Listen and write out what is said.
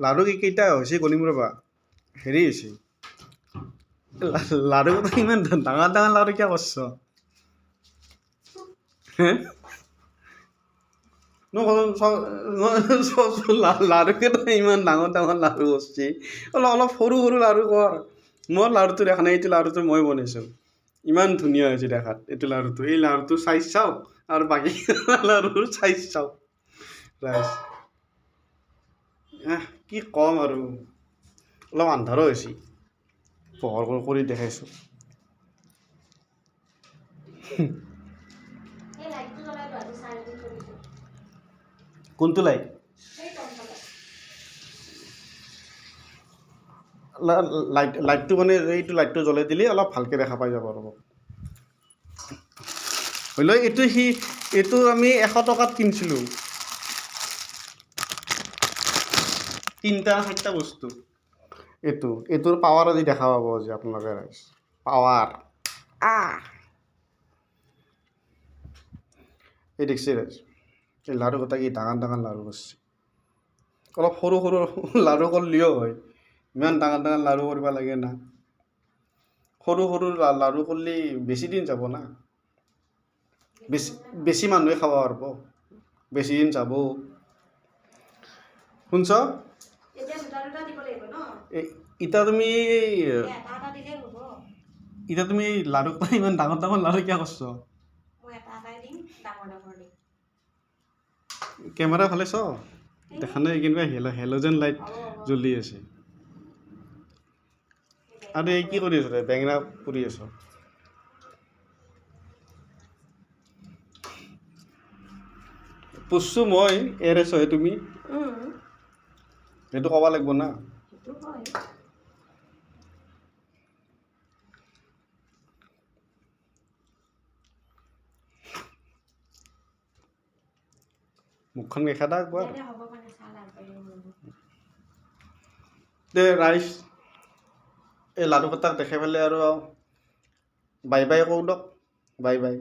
লাড়ু কেইটা হৈছে গণিম ৰ'বা হেৰি হৈছে লাড়ু ইমান ডাঙৰ ডাঙৰ লাড়ু কিয় কৰছ লাড়ু কেইটা ইমান ডাঙৰ ডাঙৰ লাড়ু কৰছি অলপ সৰু সৰু লাড়ু কৰ মোৰ লাড়ুটো দেখা নাই এইটো লাড়ুটো মই বনাইছোঁ ইমান ধুনীয়া হৈছে দেখাত এইটো লাড়ুটো এই লাড়ুটো চাইজ চাওক আৰু বাকী লাড়ুৰ চাইজ চাওক ৰাইজ কি ক'ম আৰু অলপ আন্ধাৰো হৈছে পোহৰ কৰি দেখাইছোঁ কোনটো লাইট লাইটটো মানে এইটো লাইটটো জ্বলাই দিলে অলপ ভালকৈ দেখা পাই যাব ৰ'ব হ'লেও এইটো আমি 100 টকাত কিনিছিলোঁ 3টা 4টা বস্তু এইটোৰ পাৱাৰ আজি দেখা পাব আজি আপোনালোকে পাৱাৰ এই দেখছি ৰাইজ এই লাড়ু গোটা কি ডাঙৰ ডাঙৰ লাড়ু কৰিছে অলপ সৰু সৰু লাড়ু কৰিলেও হয় ইমান ডাঙৰ ডাঙৰ লাড়ু কৰিব লাগে না সৰু সৰু লাড়ু কৰিলে বেছি দিন যাব না বেছি মানুহে খাব পাৰিব বেছি দিন যাব শুনছ এতিয়া তুমি লাড়ু ইমান ডাঙৰ ডাঙৰ লাড়ু কিয় কৰছ কেমেৰা ভালে চ দেখা নাই কিন্তু হেলোজেন লাইট জ্বলি আছে আৰু এই কি কৰি আছ বেঙেনা পুৰি আছ পুছছো মই এৰেছহে তুমি সেইটো ক'ব লাগিব না মুখখন দেখা দা একবাৰ দে ৰাইজ এই লাড়ু কেইটাক দেখাই পেলাই আৰু বাই বাই কওঁ দক বাই বাই